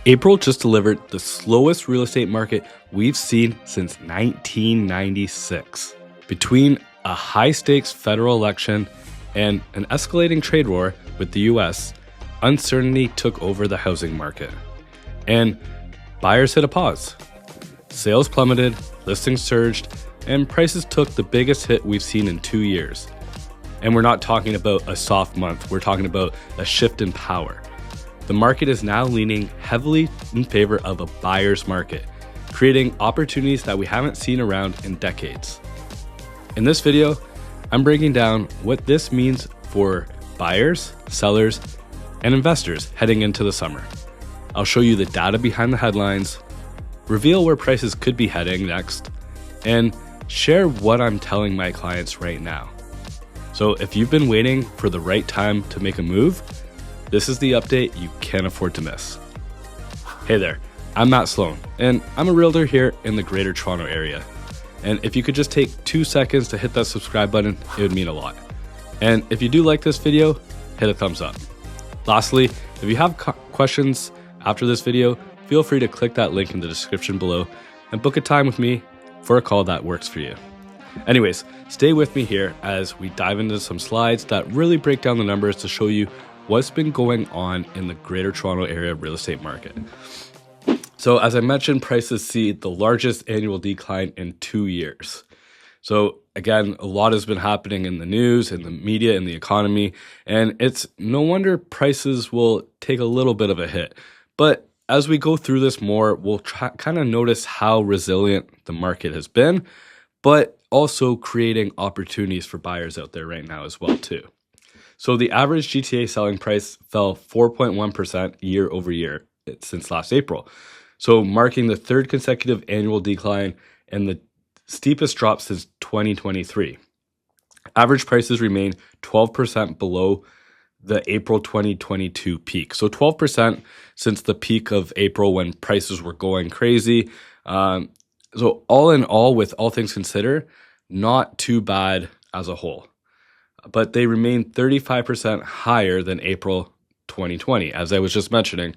April just delivered the slowest real estate market we've seen since 1996. Between a high-stakes federal election and an escalating trade war with the US, uncertainty took over the housing market. And buyers hit a pause. Sales plummeted, listings surged, and prices took the biggest hit we've seen in 2 years. And we're not talking about a soft month, we're talking about a shift in power. The market is now leaning heavily in favor of a buyer's market, creating opportunities that we haven't seen around in decades. In this video, I'm breaking down what this means for buyers, sellers, and investors heading into the summer. I'll show you the data behind the headlines, reveal where prices could be heading next, and share what I'm telling my clients right now. So if you've been waiting for the right time to make a move, this is the update you can't afford to miss. Hey there, I'm Matt Sloan, and I'm a realtor here in the Greater Toronto area. And if you could just take 2 seconds to hit that subscribe button, it would mean a lot. And if you do like this video, hit a thumbs up. Lastly, if you have questions after this video, feel free to click that link in the description below and book a time with me for a call that works for you. Anyways, stay with me here as we dive into some slides that really break down the numbers to show you what's been going on in the Greater Toronto Area real estate market. So as I mentioned, prices see the largest annual decline in 2 years. So again, a lot has been happening in the news, in the media, in the economy, and it's no wonder prices will take a little bit of a hit. But as we go through this more, we'll kind of notice how resilient the market has been, but also creating opportunities for buyers out there right now as well too. So the average GTA selling price fell 4.1% year over year since last April. So marking the third consecutive annual decline and the steepest drop since 2023. Average prices remain 12% below the April 2022 peak. So 12% since the peak of April when prices were going crazy. So all in all, with all things considered, not too bad as a whole. But they remain 35% higher than April 2020. As I was just mentioning,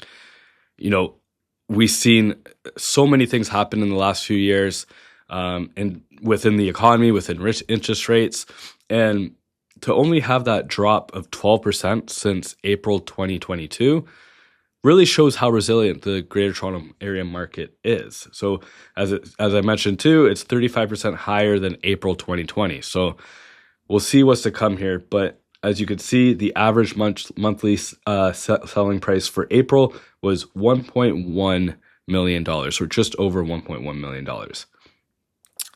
we've seen so many things happen in the last few years and within the economy, within interest rates. And to only have that drop of 12% since April 2022 really shows how resilient the Greater Toronto Area market is. So as I mentioned too, it's 35% higher than April 2020. So we'll see what's to come here. But as you can see, the average monthly selling price for April was $1.1 million, or just over $1.1 million.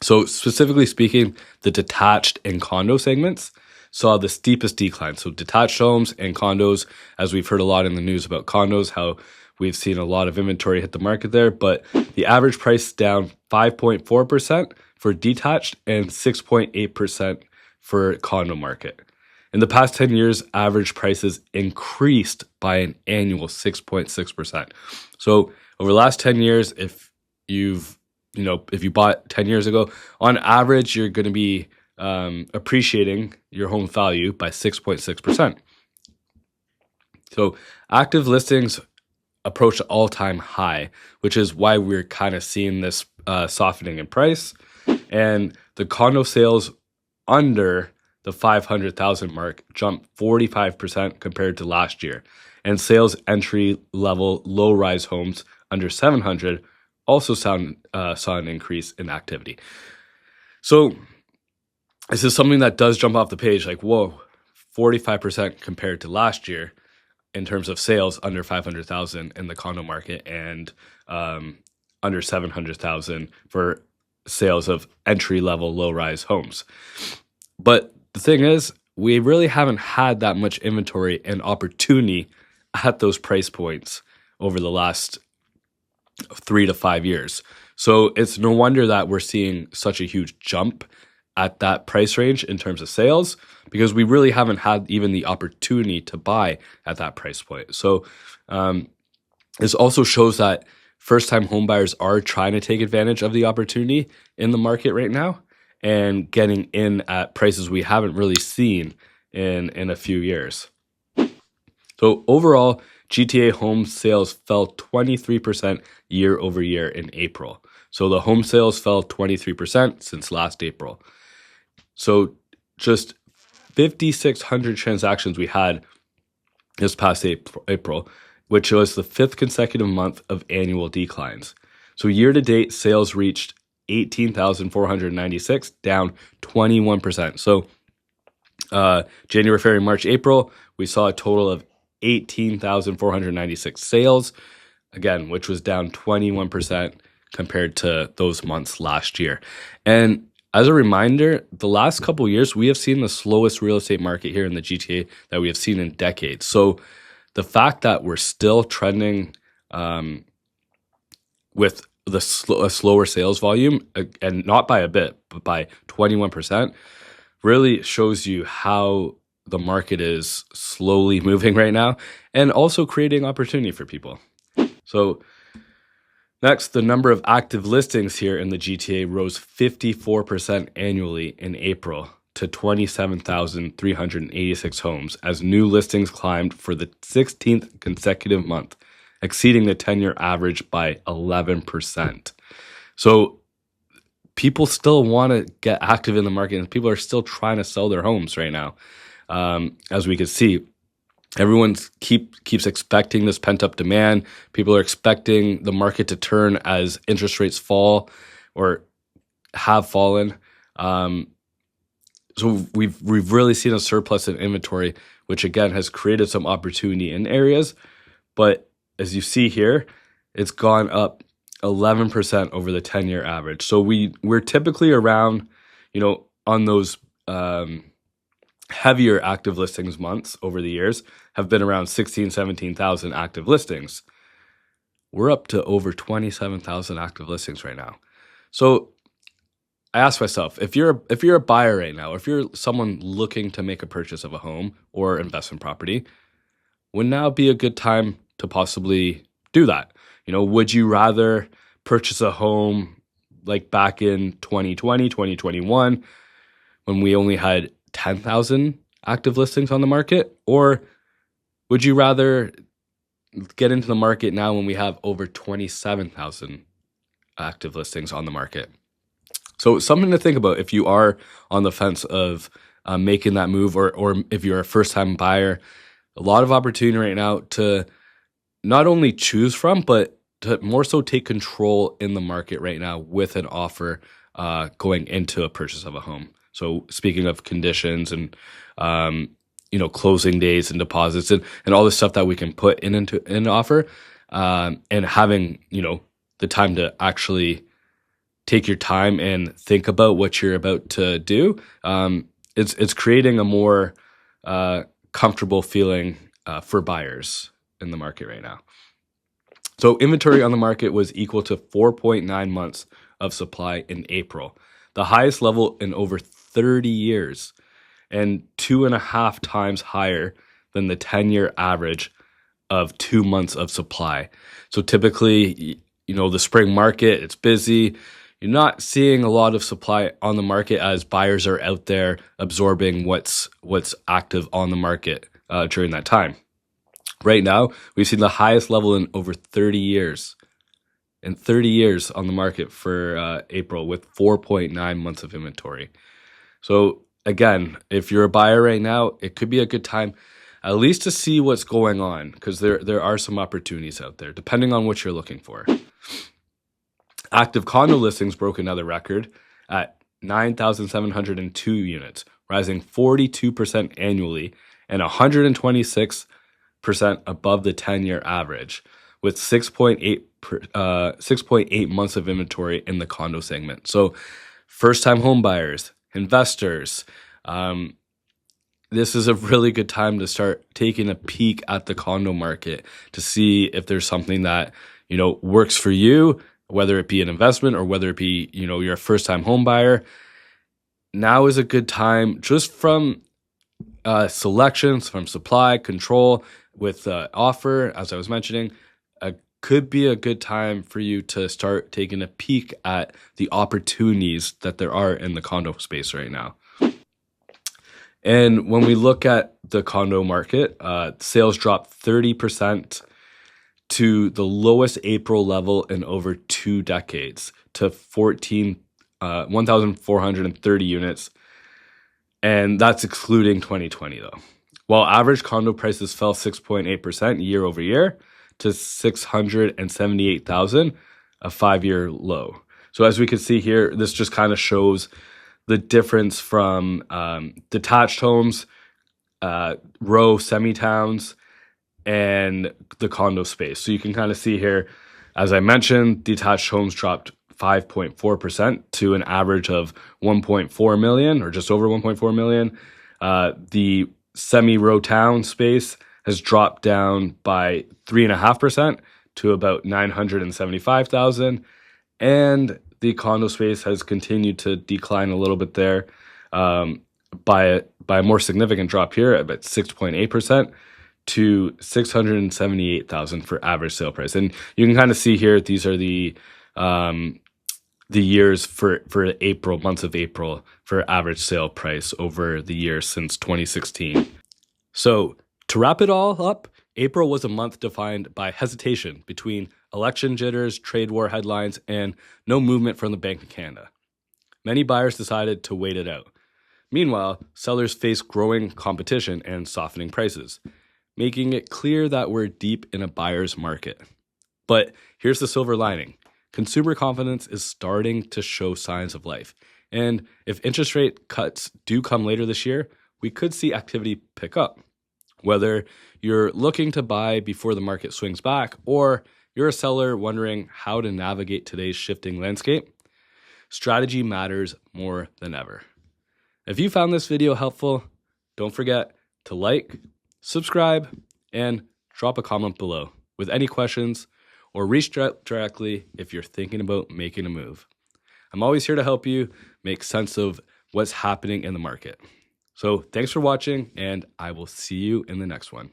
So specifically speaking, the detached and condo segments saw the steepest decline. So detached homes and condos, as we've heard a lot in the news about condos, how we've seen a lot of inventory hit the market there, but the average price down 5.4% for detached and 6.8% for condo market. In the past 10 years, average prices increased by an annual 6.6%. So over the last 10 years, if you bought 10 years ago, on average, you're going to be appreciating your home value by 6.6%. So active listings approach an all-time high, which is why we're kind of seeing this softening in price. And the condo sales under the 500,000 mark jumped 45% compared to last year. And sales entry-level low-rise homes under 700 also saw an increase in activity. So this is something that does jump off the page, like, whoa, 45% compared to last year in terms of sales under 500,000 in the condo market, and under 700,000 for sales of entry-level low-rise homes. But the thing is, we really haven't had that much inventory and opportunity at those price points over the last 3 to 5 years. So it's no wonder that we're seeing such a huge jump at that price range in terms of sales, because we really haven't had even the opportunity to buy at that price point. So this also shows that first-time homebuyers are trying to take advantage of the opportunity in the market right now and getting in at prices we haven't really seen in a few years. So overall, GTA home sales fell 23% year over year in April. So the home sales fell 23% since last April. So just 5,600 transactions we had this past April, which was the 5th consecutive month of annual declines. So year to date, sales reached 18,496, down 21%. So January, February, March, April, we saw a total of 18,496 sales, again, which was down 21% compared to those months last year. And as a reminder, the last couple of years, we have seen the slowest real estate market here in the GTA that we have seen in decades. So the fact that we're still trending with a slower sales volume, and not by a bit, but by 21%, really shows you how the market is slowly moving right now and also creating opportunity for people. So next, the number of active listings here in the GTA rose 54% annually in April to 27,386 homes as new listings climbed for the 16th consecutive month, exceeding the 10-year average by 11%. So people still want to get active in the market, and people are still trying to sell their homes right now. As we can see, everyone keeps expecting this pent-up demand. People are expecting the market to turn as interest rates fall or have fallen. So we've really seen a surplus in inventory, which again has created some opportunity in areas. But as you see here, it's gone up 11% over the 10-year average. So we're typically around, on those heavier active listings months over the years have been around 17,000 active listings. We're up to over 27,000 active listings right now. So I ask myself, if you're a buyer right now, if you're someone looking to make a purchase of a home or investment property, would now be a good time to possibly do that? Would you rather purchase a home like back in 2020, 2021, when we only had 10,000 active listings on the market? Or would you rather get into the market now when we have over 27,000 active listings on the market? So something to think about if you are on the fence of making that move, or if you're a first-time buyer. A lot of opportunity right now to not only choose from, but to more so take control in the market right now with an offer going into a purchase of a home. So speaking of conditions and closing days and deposits and all the stuff that we can put into an offer, and having the time to actually take your time and think about what you're about to do, it's creating a more comfortable feeling for buyers in the market right now. So inventory on the market was equal to 4.9 months of supply in April, the highest level in over 30 years, and 2.5 times higher than the 10-year average of 2 months of supply. So typically, the spring market, it's busy. You're not seeing a lot of supply on the market as buyers are out there absorbing what's active on the market during that time. Right now, we've seen the highest level in over 30 years. In 30 years on the market for April, with 4.9 months of inventory. So again, if you're a buyer right now, it could be a good time at least to see what's going on, because there are some opportunities out there, depending on what you're looking for. Active condo listings broke another record at 9,702 units, rising 42% annually and 126% above the 10-year average, with 6.8 months of inventory in the condo segment. So first-time home buyers, investors, this is a really good time to start taking a peek at the condo market to see if there's something that works for you, whether it be an investment or whether it be you're a first-time home buyer. Now is a good time, just from selections, from supply, control, with offer, as I was mentioning, could be a good time for you to start taking a peek at the opportunities that there are in the condo space right now. And when we look at the condo market, sales dropped 30% to the lowest April level in over 2 decades, to 1,430 units. And that's excluding 2020 though. While average condo prices fell 6.8% year over year to 678,000, a 5-year low. So as we can see here, this just kind of shows the difference from detached homes, row semi-towns, and the condo space. So you can kind of see here, as I mentioned, detached homes dropped 5.4% to an average of 1.4 million, or just over 1.4 million. The semi-row town space has dropped down by 3.5% to about 975,000. And the condo space has continued to decline a little bit there, by a more significant drop here at about 6.8% to 678,000 for average sale price. And you can kind of see here, these are the years for April, months of April, for average sale price over the years since 2016. So to wrap it all up, April was a month defined by hesitation between election jitters, trade war headlines, and no movement from the Bank of Canada. Many buyers decided to wait it out. Meanwhile, sellers faced growing competition and softening prices, making it clear that we're deep in a buyer's market. But here's the silver lining. Consumer confidence is starting to show signs of life. And if interest rate cuts do come later this year, we could see activity pick up. Whether you're looking to buy before the market swings back, or you're a seller wondering how to navigate today's shifting landscape, strategy matters more than ever. If you found this video helpful, don't forget to like, subscribe, and drop a comment below with any questions, or reach out directly if you're thinking about making a move. I'm always here to help you make sense of what's happening in the market. So thanks for watching, and I will see you in the next one.